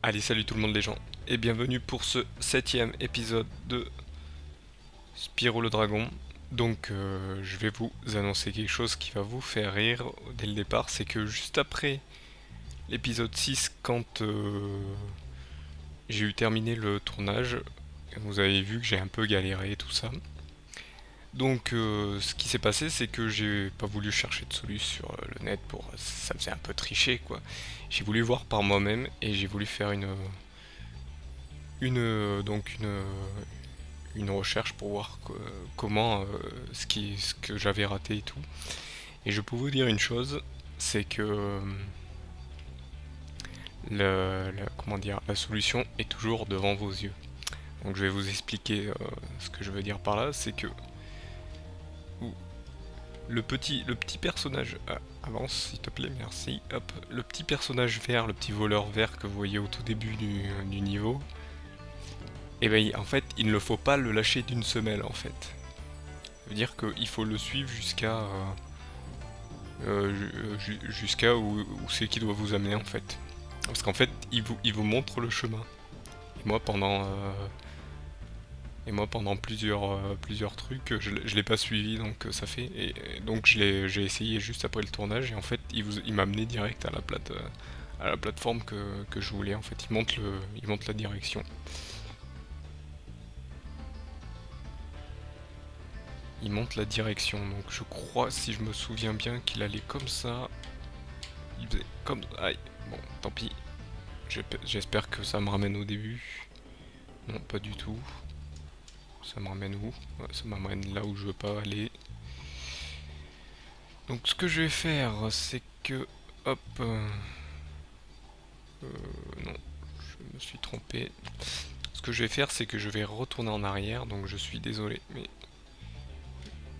Allez, salut tout le monde les gens, et bienvenue pour ce septième épisode de Spyro le Dragon. Donc je vais vous annoncer quelque chose qui va vous faire rire dès le départ, c'est que juste après l'épisode 6, quand j'ai eu terminé le tournage, vous avez vu que j'ai un peu galéré et tout ça. Donc ce qui s'est passé, c'est que j'ai pas voulu chercher de solution sur le net pour... Ça me faisait un peu tricher quoi. J'ai voulu voir par moi-même et j'ai voulu faire une recherche pour voir comment ce que j'avais raté et tout. Et je peux vous dire une chose, c'est que comment dire, la solution est toujours devant vos yeux. Donc je vais vous expliquer ce que je veux dire par là, c'est que le petit personnage, avance s'il te plaît, merci, hop, le petit personnage vert, le petit voleur vert que vous voyez au tout début du niveau, et ben en fait il ne le faut pas le lâcher d'une semelle en fait. Ça veut dire qu'il faut le suivre jusqu'à où c'est qu'il doit vous amener en fait. Parce qu'en fait, il vous montre le chemin. Et moi pendant, plusieurs trucs, je l'ai pas suivi, donc ça fait. Et donc j'ai essayé juste après le tournage, et en fait, il m'a amené direct à la plateforme que je voulais. En fait, il montre la direction. Il montre la direction, donc je crois, si je me souviens bien, qu'il allait comme ça. Il faisait comme... Aïe, bon, tant pis. J'espère que ça me ramène au début. Non, pas du tout. Ça me ramène où? Ouais, ça m'amène là où je veux pas aller. Donc ce que je vais faire, c'est que... Hop... non, je me suis trompé. Ce que je vais faire, c'est que je vais retourner en arrière. Donc je suis désolé, mais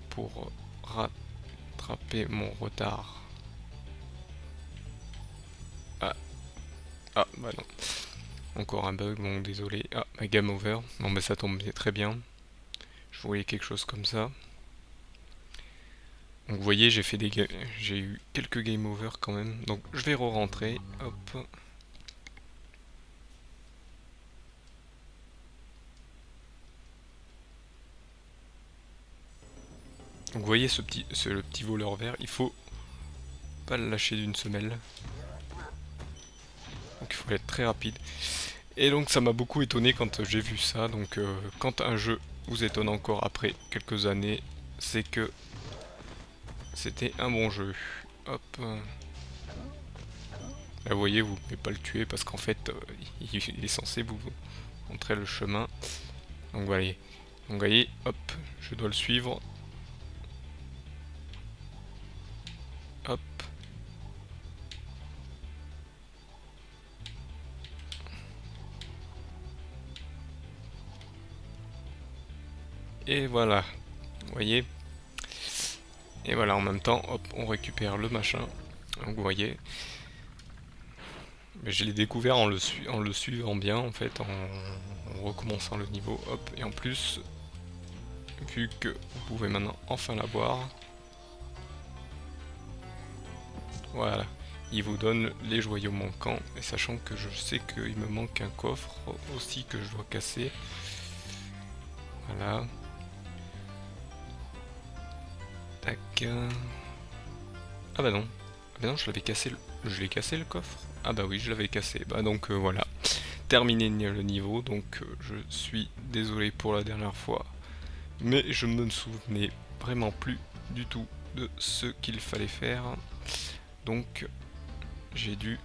pour rattraper mon retard... Ah, bah non. Encore un bug, bon désolé. Ah, ma game over. Non, mais ça tombe très bien. Je voyais quelque chose comme ça. Donc vous voyez, j'ai eu quelques game over quand même. Donc je vais re-rentrer. Hop. Donc vous voyez le petit voleur vert, il faut pas le lâcher d'une semelle. Donc il faut être très rapide. Et donc ça m'a beaucoup étonné quand j'ai vu ça. Donc quand un jeu vous étonne encore après quelques années, c'est que c'était un bon jeu. Hop. Là vous voyez, vous ne pouvez pas le tuer parce qu'en fait il est censé vous montrer le chemin. Donc voilà. Donc vous voyez, hop, je dois le suivre. Hop. Et voilà. Vous voyez. Et voilà, en même temps, hop, on récupère le machin. Donc vous voyez. Mais je l'ai découvert en le suivant bien, en fait, en recommençant le niveau. Hop. Et en plus, vu que vous pouvez maintenant enfin l'avoir, voilà. Il vous donne les joyaux manquants. Et sachant que je sais qu'il me manque un coffre aussi que je dois casser. Voilà. Tac. Ah bah non. Ah bah non, je l'ai cassé le coffre. Ah bah oui, je l'avais cassé. Bah donc voilà. Terminé le niveau, donc je suis désolé pour la dernière fois. Mais je me souvenais vraiment plus du tout de ce qu'il fallait faire. Donc j'ai dû...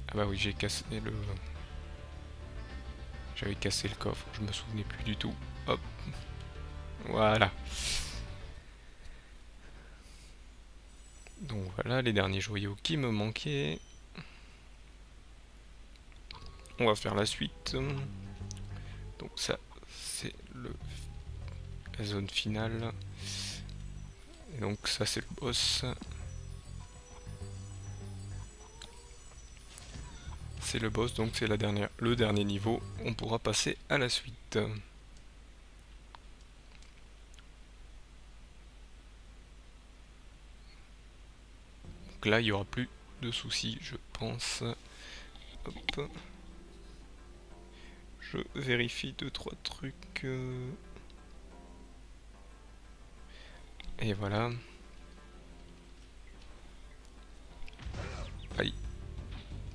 Ah bah oui, J'avais cassé le coffre, je me souvenais plus du tout. Hop. Voilà. Donc voilà les derniers joyaux qui me manquaient. On va faire la suite. Donc ça, c'est la zone finale. Et donc ça, c'est le boss. C'est le boss, donc c'est le dernier niveau. On pourra passer à la suite. Donc là, il n'y aura plus de soucis, je pense. Hop. je vérifie 2-3 trucs. Et voilà. Aïe.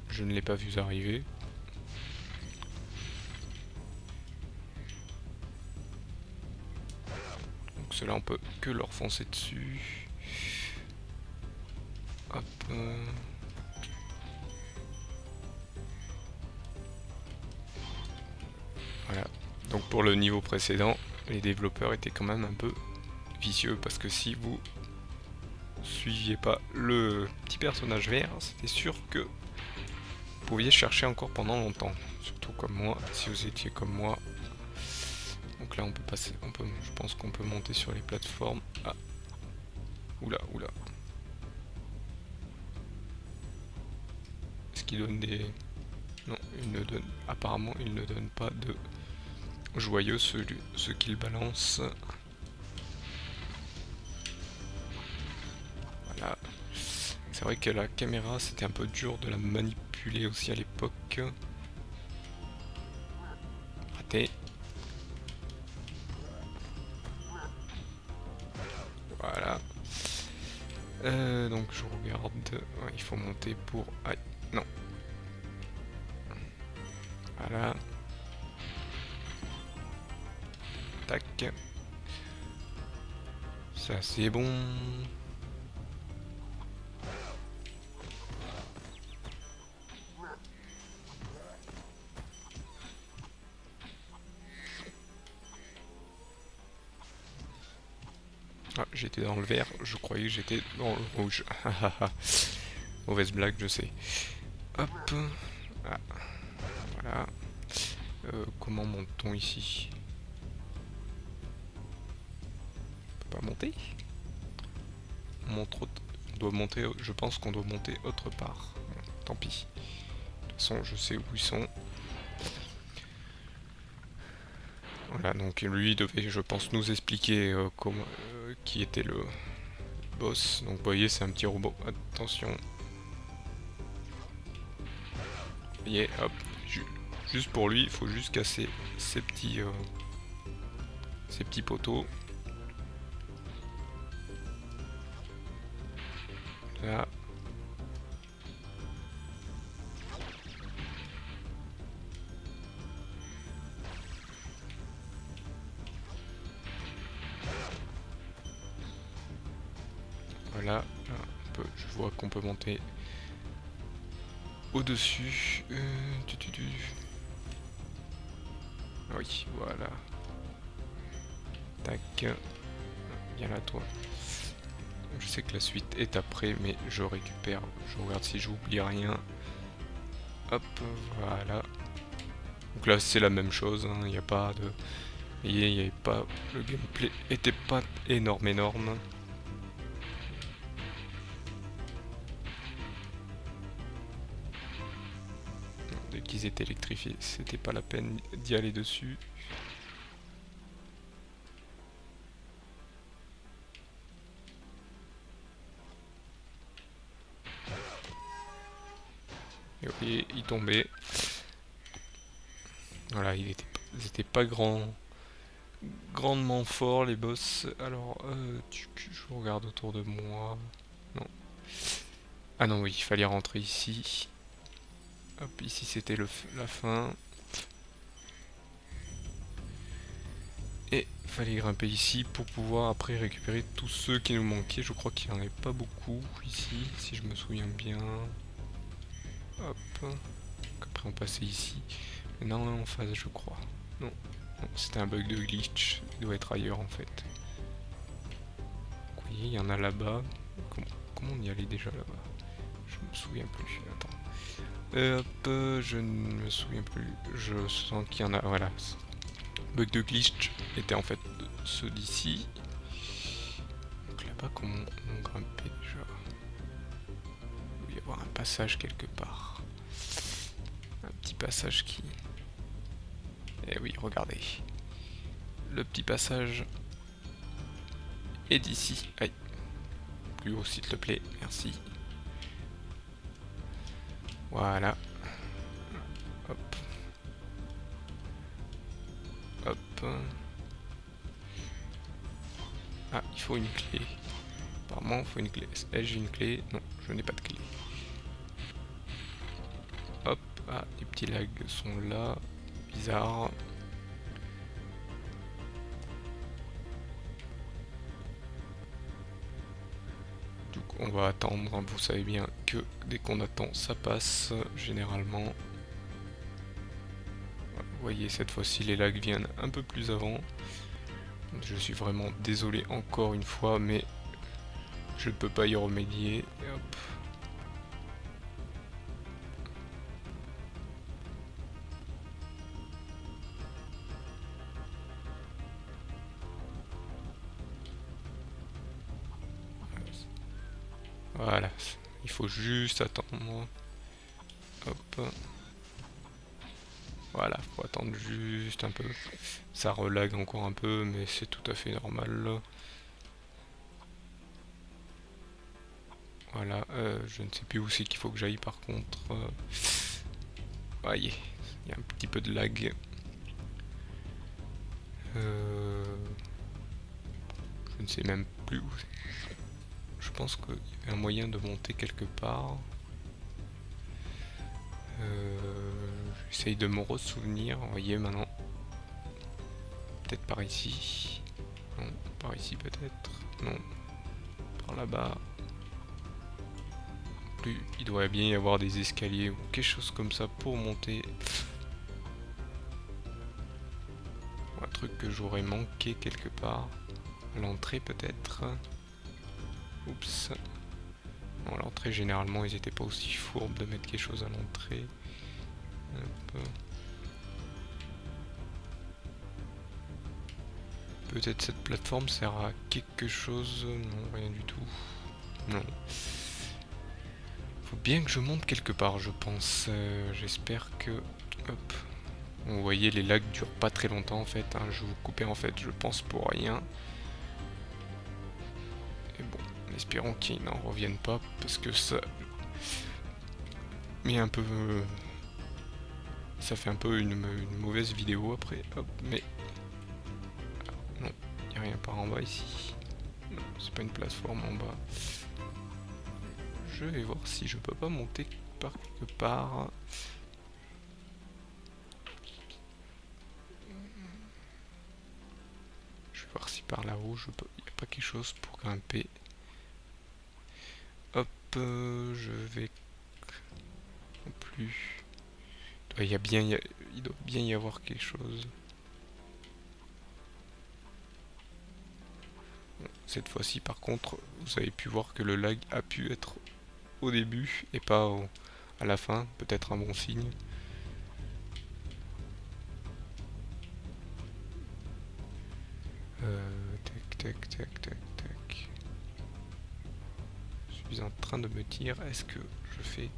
Je ne l'ai pas vu arriver. Donc cela on peut que leur foncer dessus. Hop. Voilà. Donc pour le niveau précédent, les développeurs étaient quand même un peu vicieux parce que si vous suiviez pas le petit personnage vert, c'était sûr que vous pouviez chercher encore pendant longtemps. Surtout comme moi, si vous étiez comme moi. Donc là on peut passer, je pense qu'on peut monter sur les plateformes. Ah. Oula, oula. Est-ce qu'il donne des... Non, il ne donne... Apparemment il ne donne pas de joyeux ce qu'il balance. Voilà. C'est vrai que la caméra c'était un peu dur de la manipuler aussi à l'époque. Raté. Voilà. Donc je regarde. Ouais, il faut monter pour... Ah, non. Voilà. Tac. Ça c'est bon. Ah, j'étais dans le vert, je croyais que j'étais dans le rouge. Mauvaise blague, je sais. Hop. Ah. Voilà. Comment monte-t-on ici? On peut pas monter? On doit monter, je pense qu'on doit monter autre part. Bon, tant pis. De toute façon, je sais où ils sont. Voilà, donc lui devait, je pense, nous expliquer comment, qui était le boss. Donc vous voyez, c'est un petit robot. Attention. Vous voyez, hop. Juste pour lui, il faut juste casser ces petits poteaux. Là. Voilà, là, je vois qu'on peut monter au-dessus. Oui, voilà. Tac. Viens là, toi. Je sais que la suite est après, mais je récupère. Je regarde si j'oublie rien. Hop, voilà. Donc là, c'est la même chose. Il n'y a pas de... Vous voyez, il n'y avait pas... Le gameplay était pas énorme. Dès qu'ils étaient électrifiés, c'était pas la peine d'y aller dessus. Et vous voyez, il tombait. Voilà, ils étaient pas grandement forts les boss. Alors, je regarde autour de moi. Non. Ah non, oui, il fallait rentrer ici. Hop, ici c'était la fin. Et il fallait grimper ici pour pouvoir après récupérer tous ceux qui nous manquaient. Je crois qu'il n'y en avait pas beaucoup ici, si je me souviens bien. Hop. Après on passait ici. Non, en face je crois. Non, non c'était un bug de glitch. Il doit être ailleurs en fait. Donc, vous voyez, il y en a là-bas. Comment on y allait déjà là-bas? Je me souviens plus. Attends. Hop, je ne me souviens plus. Je sens qu'il y en a. Voilà. Bug de glitch était en fait ceux d'ici. Donc là-bas, comment on grimpait déjà? Il doit y avoir un passage quelque part. Un petit passage qui... Eh oui, regardez. Le petit passage est d'ici. Aïe. Plus haut s'il te plaît, merci. Voilà. Hop. Ah, il faut une clé. Apparemment, il faut une clé. Ai-je une clé? Non, je n'ai pas de clé. Hop, ah, les petits lags sont là. Bizarre. Donc on va attendre, hein. Vous savez bien que dès qu'on attend, ça passe, généralement. Vous voyez, cette fois-ci, les lags viennent un peu plus avant. Je suis vraiment désolé encore une fois, mais je ne peux pas y remédier. Et hop. Voilà, il faut juste attendre. Hop. Voilà, faut attendre juste un peu. Ça relague encore un peu, mais c'est tout à fait normal. Voilà, je ne sais plus où c'est qu'il faut que j'aille par contre. Voyez, il y a un petit peu de lag. Je ne sais même plus où. Je pense qu'il y avait un moyen de monter quelque part. J'essaye de me ressouvenir. Vous voyez maintenant. Peut-être par ici. Non, par ici peut-être. Non. Par là-bas. Plus, il doit bien y avoir des escaliers ou quelque chose comme ça pour monter. Un truc que j'aurais manqué quelque part. À l'entrée peut-être. Oups. Non, à l'entrée généralement ils n'étaient pas aussi fourbes de mettre quelque chose à l'entrée. Peut-être cette plateforme sert à quelque chose. Non, rien du tout. Non. Faut bien que je monte quelque part, je pense. J'espère que... Hop. Vous voyez, les lags durent pas très longtemps en fait. Hein. Je vais vous couper en fait, je pense pour rien. Et bon, espérons qu'ils n'en reviennent pas parce que ça... Mais un peu... Ça fait un peu une mauvaise vidéo après. Hop, mais... Non, il n'y a rien par en bas ici. Non, c'est pas une plateforme en bas. Je vais voir si je peux pas monter par quelque part. Je vais voir si par là-haut, il n'y a pas quelque chose pour grimper. Hop, je vais... Non plus... Il doit bien y avoir quelque chose. Bon, cette fois-ci, par contre, vous avez pu voir que le lag a pu être au début et pas à la fin. Peut-être un bon signe. Tac, tac, tac, tac, tac. Je suis en train de me dire, est-ce que je fais...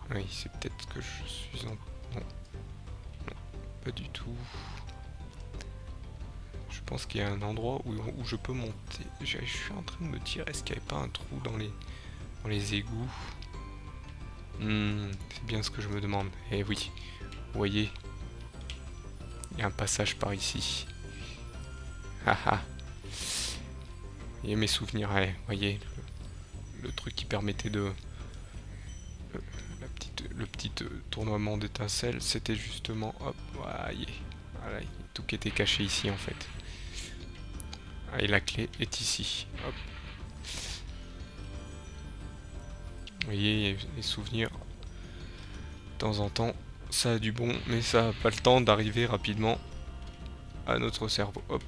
Oui, c'est peut-être que je suis en... Non. Non, pas du tout. Je pense qu'il y a un endroit où je peux monter. Je suis en train de me dire, est-ce qu'il n'y avait pas un trou dans les égouts? C'est bien ce que je me demande. Eh oui, vous voyez, il y a un passage par ici. Haha. Et mes souvenirs, vous voyez, le truc qui permettait de... Le petit tournoiement d'étincelles, c'était justement... Hop, voyez. Voilà, tout qui était caché ici en fait. Ah, et la clé est ici. Hop. Vous voyez, les souvenirs, de temps en temps, ça a du bon, mais ça n'a pas le temps d'arriver rapidement à notre cerveau. Hop,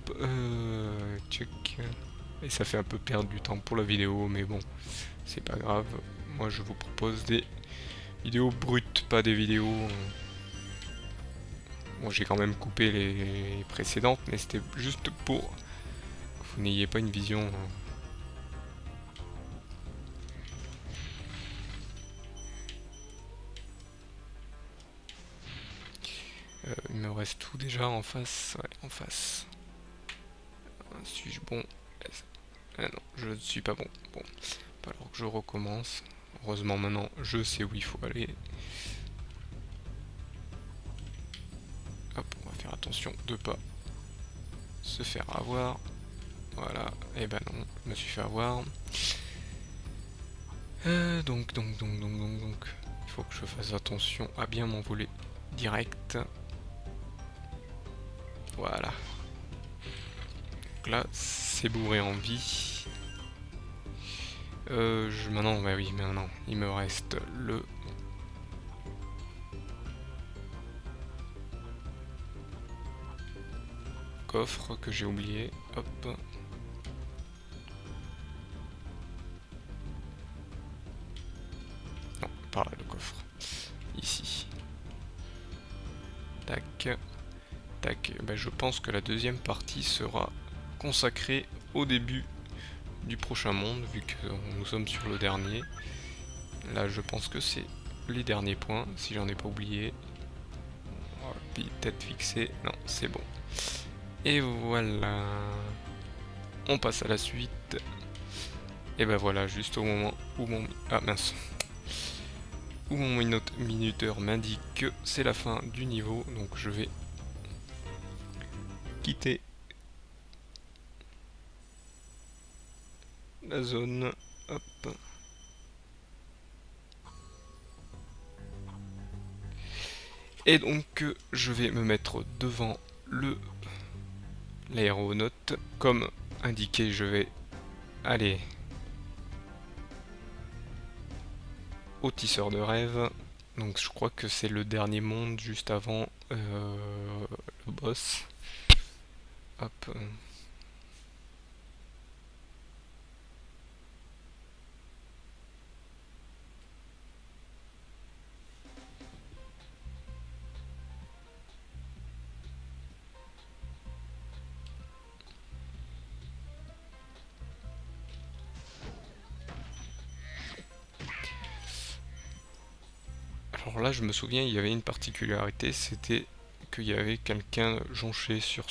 check. Et ça fait un peu perdre du temps pour la vidéo, mais bon, c'est pas grave. Moi, je vous propose des vidéos brutes, pas des vidéos... Bon, j'ai quand même coupé les précédentes, mais c'était juste pour que vous n'ayez pas une vision... il me reste tout déjà en face. Ouais, en face. Suis-je bon? Ah non, je ne suis pas bon. Bon, alors que je recommence. Heureusement maintenant, je sais où il faut aller. Hop, on va faire attention de pas se faire avoir. Voilà, et ben non, je me suis fait avoir. Donc, il faut que je fasse attention à bien m'envoler direct. Voilà. Donc là, c'est bourré en vie. Maintenant, bah oui, maintenant, il me reste le... coffre que j'ai oublié. Hop. Non, par là, le coffre. Ici. Tac. Tac. Bah, je pense que la deuxième partie sera consacrée au début du prochain monde, vu que nous sommes sur le dernier. Là, je pense que c'est les derniers points, si j'en ai pas oublié. Tête fixée, non, c'est bon. Et voilà. On passe à la suite. Et ben voilà, juste au moment où mon... Ah mince. Où mon minuteur m'indique que c'est la fin du niveau, donc je vais quitter la zone. Hop. Et donc je vais me mettre devant l'aéronaute. Comme indiqué, je vais aller au tisseur de rêve. Donc je crois que c'est le dernier monde juste avant le boss. Hop. Alors là, je me souviens, il y avait une particularité, c'était qu'il y avait quelqu'un jonché sur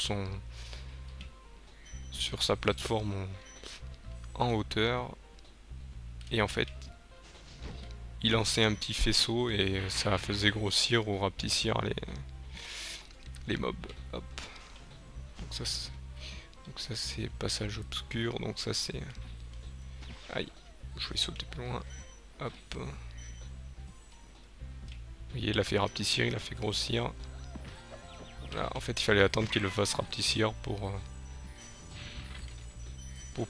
sa plateforme en hauteur, et en fait, il lançait un petit faisceau et ça faisait grossir ou rapetissir les mobs. Hop. Donc ça c'est passage obscur, donc ça c'est... Aïe, je vais sauter plus loin. Hop. Vous voyez, il a fait rapetissir, il a fait grossir. Là, en fait, il fallait attendre qu'il le fasse rapetissir pour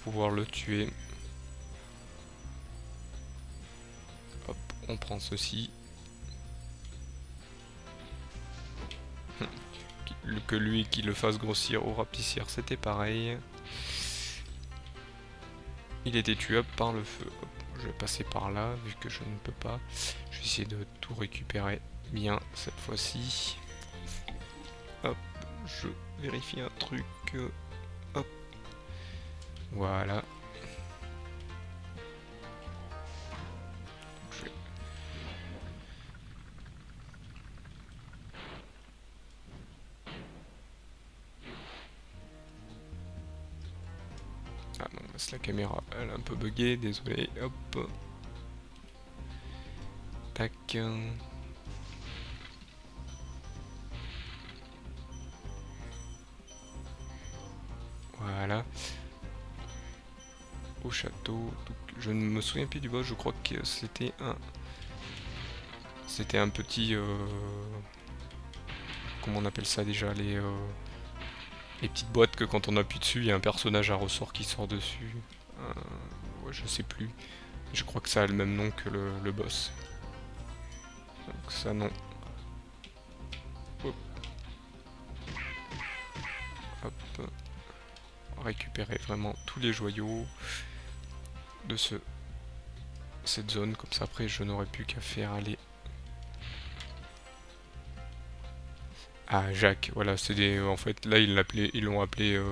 pouvoir le tuer. Hop, on prend ceci. Que lui qui le fasse grossir ou rapetissir, c'était pareil. Il était tuable par le feu. Hop, je vais passer par là, vu que je ne peux pas. Je vais essayer de tout récupérer bien cette fois-ci. Hop, je vérifie un truc. Hop. Voilà. Ah non, la caméra elle est un peu buggée, désolé. Hop. Tac. Voilà. Au château. Donc, je ne me souviens plus du boss, je crois que c'était un... C'était un petit... Comment on appelle ça déjà, les petites boîtes que quand on appuie dessus, il y a un personnage à ressort qui sort dessus. Ouais, je sais plus. Je crois que ça a le même nom que le boss. Donc ça non. Hop. Hop. Récupérer vraiment tous les joyaux de cette zone. Comme ça après je n'aurais plus qu'à faire aller... Ah, Jacques, voilà, c'est des... En fait, là, ils l'ont appelé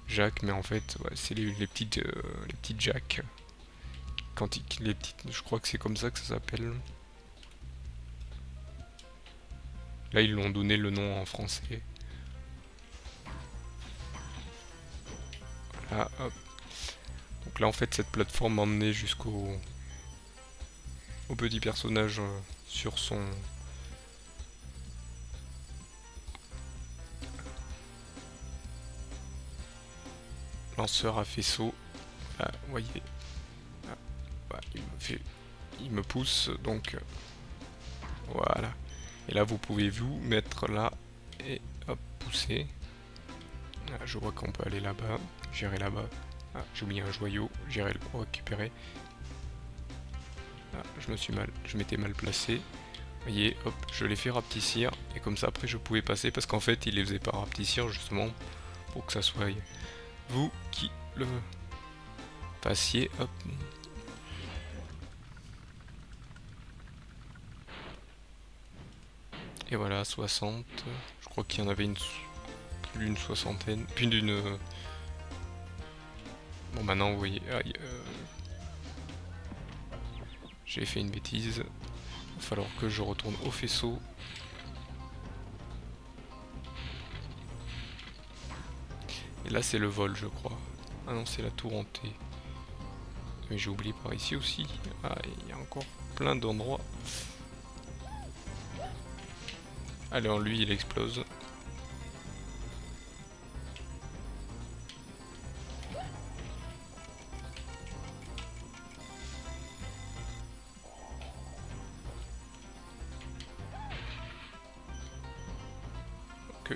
Jacques, mais en fait, ouais, c'est les petites Jacques. Quand les petites... Je crois que c'est comme ça que ça s'appelle. Là, ils l'ont donné le nom en français. Voilà, hop. Donc là, en fait, cette plateforme m'a emmené jusqu'au petit personnage sur son... lanceur à faisceau. Là, vous voyez. Ah, bah, il me pousse, donc voilà. Et là, vous pouvez vous mettre là et hop, pousser. Ah, je vois qu'on peut aller là-bas. J'irai là-bas. Ah, j'ai oublié un joyau. J'irai le récupérer. Ah, je m'étais mal placé. Vous voyez, hop, je l'ai fait rapetissir. Et comme ça, après, je pouvais passer. Parce qu'en fait, il les faisait pas rapetissir, justement, pour que ça soit vous qui le passiez. Hop. Et voilà, 60. Je crois qu'il y en avait plus d'une soixantaine. Plus d'une... Bon, maintenant, vous voyez... j'ai fait une bêtise. Il va falloir que je retourne au faisceau. Et là, c'est le vol, je crois. Ah non, c'est la tour hantée. Mais j'ai oublié par ici aussi. Ah, il y a encore plein d'endroits. Allez, en lui, il explose. Que...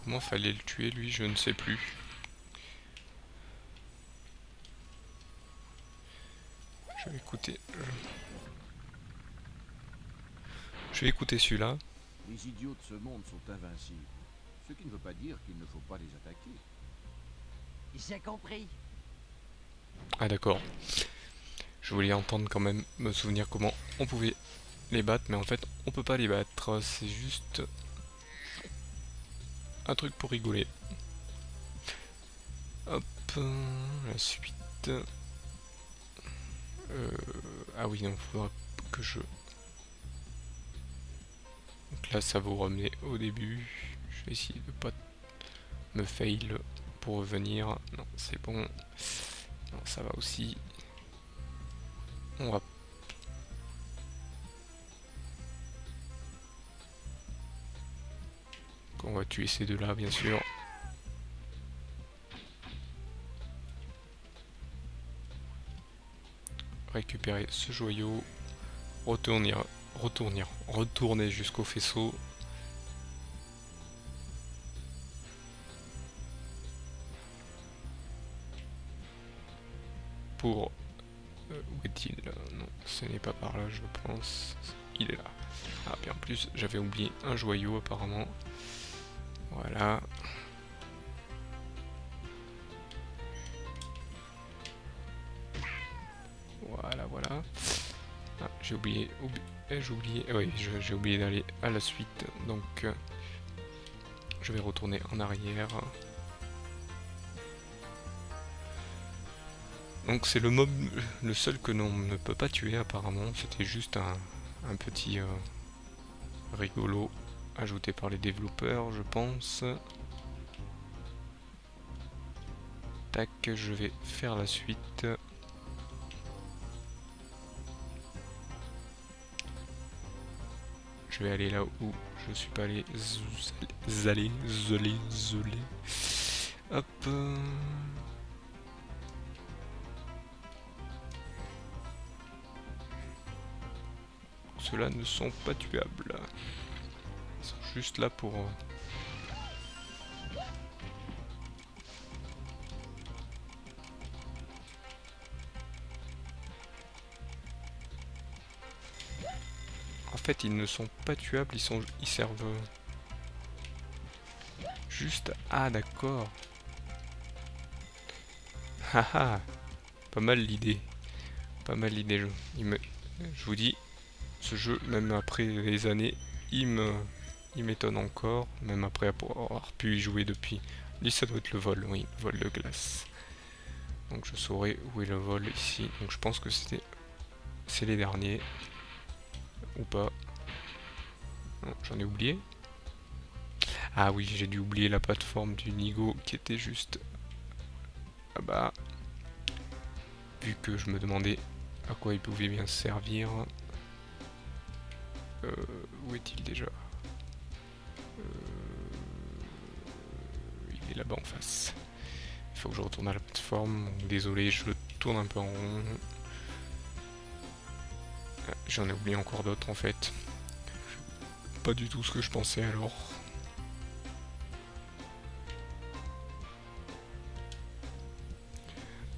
Comment fallait le tuer, lui, je ne sais plus. Je vais écouter... Je vais écouter celui-là. Les idiots de ce monde sont invincibles. Ce qui ne veut pas dire qu'il ne faut pas les attaquer. J'ai compris. Ah d'accord. Je voulais entendre quand même, me souvenir comment on pouvait les battre, mais en fait on peut pas les battre, c'est juste un truc pour rigoler. Hop, la suite. Ah oui, non, faudra que je... Donc là ça vous remet au début. Je vais essayer de pas me fail pour revenir. Non, c'est bon. Non, ça va aussi. On va... On va tuer ces deux-là, bien sûr. Récupérer ce joyau. Retourner jusqu'au faisceau. Pour... où est-il? Non, ce n'est pas par là, je pense. Il est là. Ah, bien en plus, j'avais oublié un joyau, apparemment. Voilà. Voilà, voilà. Ah, j'ai oublié... Oui, j'ai oublié d'aller à la suite. Donc, je vais retourner en arrière. Donc c'est le mob, le seul que l'on ne peut pas tuer apparemment. C'était juste un petit rigolo ajouté par les développeurs, je pense. Tac, je vais faire la suite. Je vais aller là où je suis pas allé. Zolé. Hop. Ceux-là ne sont pas tuables. Ils sont juste là pour... En fait, ils ne sont pas tuables, ils servent... Juste... Ah, d'accord. Haha. Pas mal l'idée. Pas mal l'idée. Je vous dis, ce jeu, même après les années, il m'étonne encore, même après avoir pu y jouer depuis. Lui, ça doit être le vol, oui, le vol de glace. Donc je saurai où est le vol ici. Donc je pense que c'est les derniers. Ou pas. Non, j'en ai oublié. Ah oui, j'ai dû oublier la plateforme du Nigo qui était juste là-bas. Vu que je me demandais à quoi il pouvait bien servir. Où est-il déjà? Il est là-bas en face. Il faut que je retourne à la plateforme. Désolé, je tourne un peu en rond. J'en ai oublié encore d'autres en fait. Pas du tout ce que je pensais alors.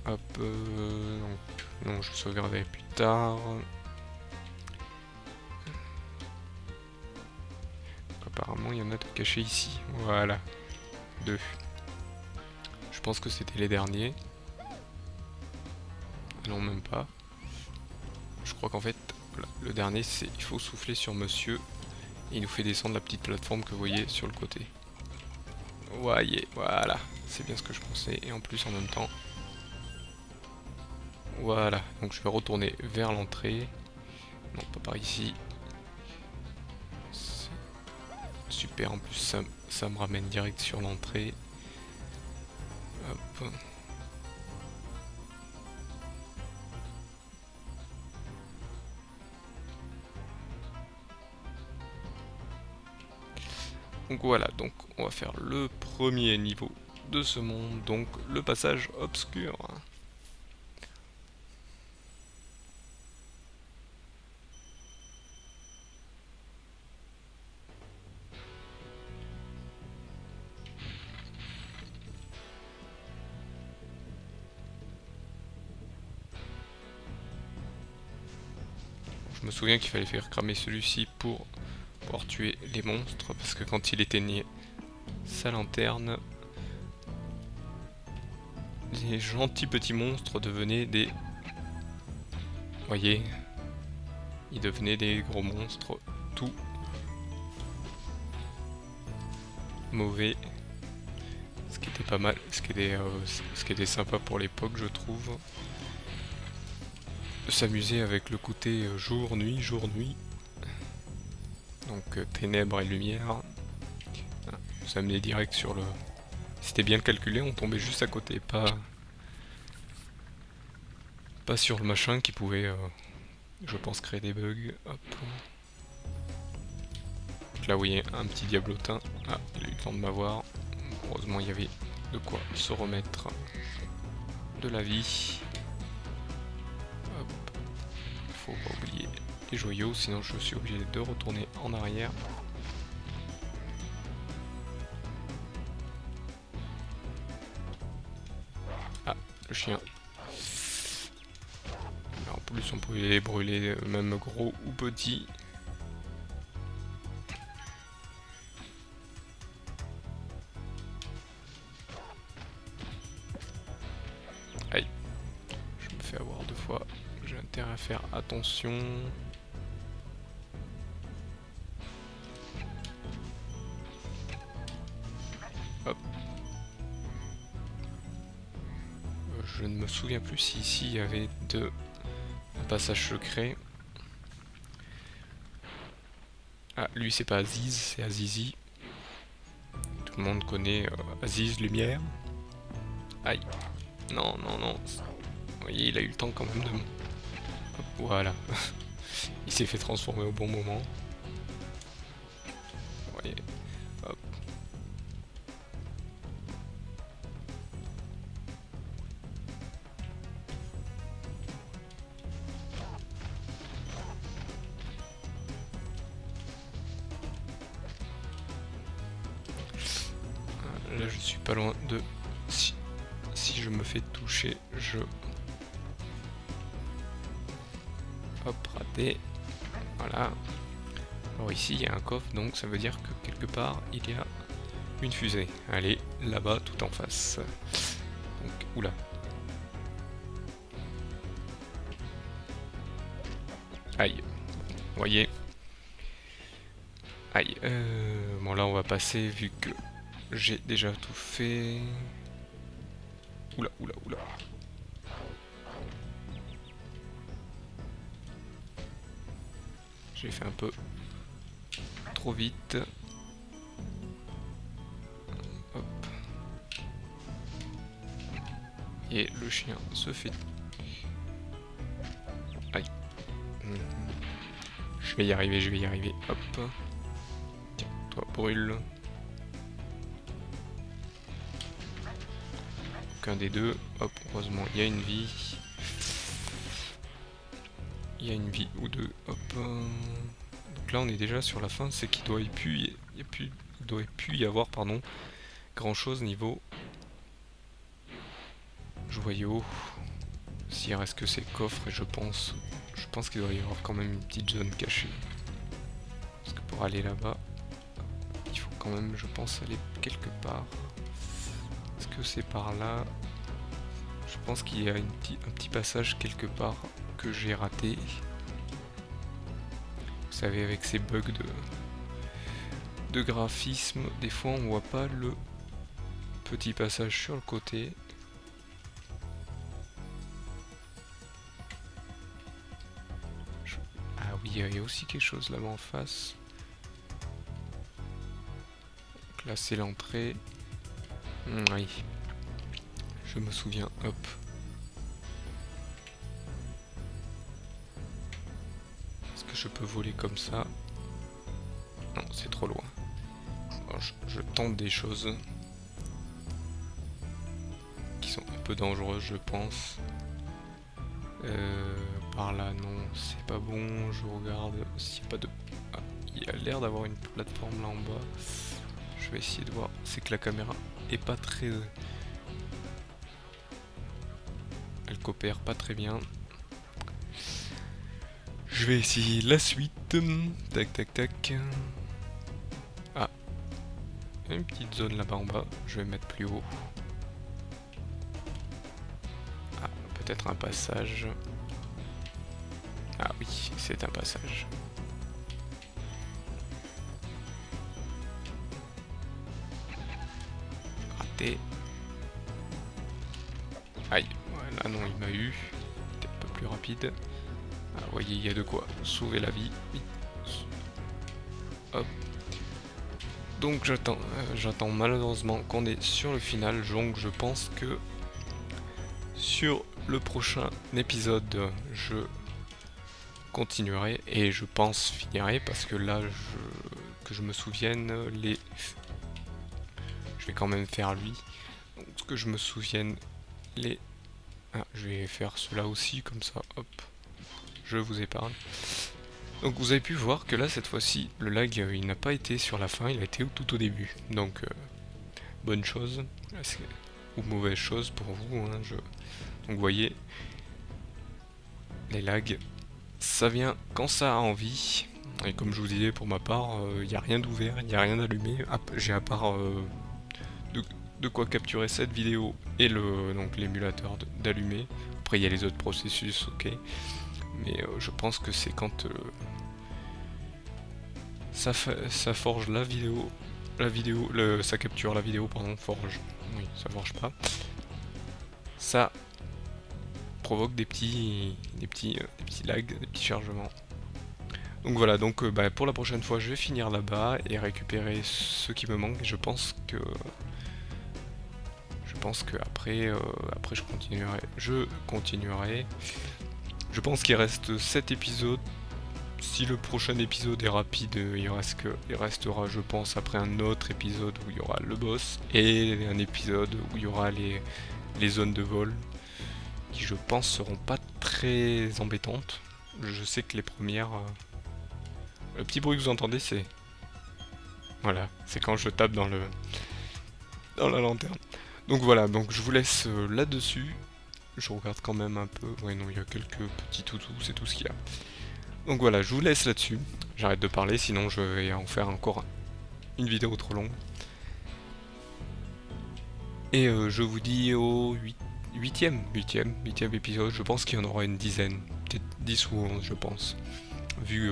Hop, donc, non, je sauvegarderai plus tard. Apparemment, il y en a de cachés ici. Voilà, 2. Je pense que c'était les derniers. Non, même pas. Je crois qu'en fait, voilà, le dernier, c'est il faut souffler sur monsieur. Et il nous fait descendre la petite plateforme que vous voyez sur le côté. Voyez, voilà, c'est bien ce que je pensais. Et en plus, en même temps. Voilà, donc je vais retourner vers l'entrée. Non, pas par ici. Super, en plus ça me ramène direct sur l'entrée. Hop. Donc voilà, donc on va faire le premier niveau de ce monde, donc le passage obscur. Je me souviens qu'il fallait faire cramer celui-ci pour pouvoir tuer les monstres, parce que quand il éteignait sa lanterne, les gentils petits monstres devenaient des... Voyez, ils devenaient des gros monstres tout mauvais. Ce qui était pas mal, ce qui était sympa pour l'époque, je trouve. De s'amuser avec le côté jour-nuit, jour-nuit. Donc ténèbres et lumière. Ça amenait direct sur le... C'était bien calculé, on tombait juste à côté, pas sur le machin qui pouvait, je pense, créer des bugs. Hop. Donc là, vous voyez un petit diablotin. Ah, il a eu le temps de m'avoir. Heureusement, il y avait de quoi se remettre de la vie. Hop. Faut pas oublier les joyaux, sinon je suis obligé de retourner en arrière. Ah, le chien. En plus, on pouvait les brûler, même gros ou petits. Aïe. Je me fais avoir 2 fois. J'ai intérêt à faire attention. Hop. Je ne me souviens plus si ici il y avait un passage secret. Ah, lui c'est pas Aziz, c'est Azizi. Tout le monde connaît Aziz Lumière. Aïe. Non, non, non. Vous voyez, il a eu le temps quand même de... Hop, voilà. Il s'est fait transformer au bon moment. Vous voyez. Hop. Là, je suis pas loin de... Si je me fais toucher, je... Hop, raté. Voilà. Alors ici, il y a un coffre, donc ça veut dire que quelque part, il y a une fusée. Allez, là-bas, tout en face. Donc, oula. Aïe. Vous voyez. Aïe. Bon, là, on va passer, vu que j'ai déjà tout fait. Oula, oula, oula. J'ai fait un peu trop vite. Hop. Et le chien se fait... Aïe. Je vais y arriver, je vais y arriver. Hop. Tiens, toi brûle. Aucun des deux. Hop, heureusement, il y a une vie. Il y a une vie ou deux. Hop. Donc là, on est déjà sur la fin. C'est qu'il doit plus y avoir, pardon, grand chose niveau joyaux. S'il reste que ces coffres, et je pense qu'il doit y avoir quand même une petite zone cachée. Parce que pour aller là-bas, il faut quand même, je pense, aller quelque part. Est-ce que c'est par là? Je pense qu'il y a un petit passage quelque part que j'ai raté. Vous savez, avec ces bugs de graphisme, des fois on voit pas le petit passage sur le côté. Ah oui, il y a aussi quelque chose là-bas en face. Donc là c'est l'entrée. Oui, je me souviens, hop. Est-ce que je peux voler comme ça? Non, c'est trop loin. Alors, je tente des choses qui sont un peu dangereuses, je pense. Par là, non, c'est pas bon. Je regarde s'il n'y a pas de... Ah, il y a l'air d'avoir une plateforme là en bas. Je vais essayer de voir. C'est que la caméra est pas très... Elle coopère pas très bien. Je vais essayer la suite. Tac, tac, tac. Ah. Il y a une petite zone là-bas en bas. Je vais mettre plus haut. Ah, peut-être un passage. Ah oui, c'est un passage. Raté. Aïe, voilà, non, il m'a eu. C'était un peu plus rapide. Ah, vous voyez, il y a de quoi sauver la vie. Hop. Donc j'attends malheureusement qu'on est sur le final. Donc je pense que sur le prochain épisode, je continuerai et je pense finirai parce que là, que je me souvienne, je vais quand même faire lui. Donc que je me souvienne les... Ah, je vais faire cela aussi comme ça. Hop. Je vous épargne. Donc vous avez pu voir que là cette fois-ci le lag il n'a pas été sur la fin, il a été tout au début. Donc bonne chose ou mauvaise chose pour vous. Hein, donc vous voyez les lags, ça vient quand ça a envie. Et comme je vous disais pour ma part, il n'y a rien d'ouvert, il n'y a rien d'allumé. J'ai à part de quoi capturer cette vidéo et donc l'émulateur d'allumer. Après il y a les autres processus, ok. Mais je pense que c'est quand ça forge la vidéo, ça capture la vidéo, pardon, forge, oui, ça forge pas. Ça provoque des petits lags, des petits chargements. Donc voilà, donc pour la prochaine fois, je vais finir là-bas et récupérer ce qui me manque. Et je pense que après, je continuerai. Je pense qu'il reste 7 épisodes. Si le prochain épisode est rapide, il restera, je pense, après un autre épisode où il y aura le boss et un épisode où il y aura les zones de vol qui, je pense, seront pas très embêtantes. Je sais que les premières... Le petit bruit que vous entendez, c'est... Voilà, c'est quand je tape dans la lanterne. Donc voilà, donc je vous laisse là-dessus. Je regarde quand même un peu. Ouais, non, il y a quelques petits toutous, c'est tout ce qu'il y a. Donc voilà, je vous laisse là-dessus. J'arrête de parler, sinon je vais en faire encore une vidéo trop longue. Et je vous dis au 8e épisode. Je pense qu'il y en aura une dizaine. Peut-être 10 ou 11, je pense. Vu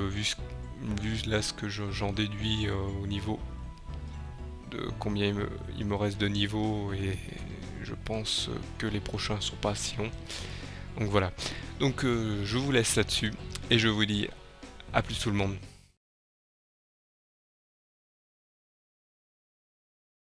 là ce que j'en déduis au niveau de combien il me reste de niveaux, et je pense que les prochains sont pas si longs. Donc voilà. Donc je vous laisse là-dessus et je vous dis à plus tout le monde.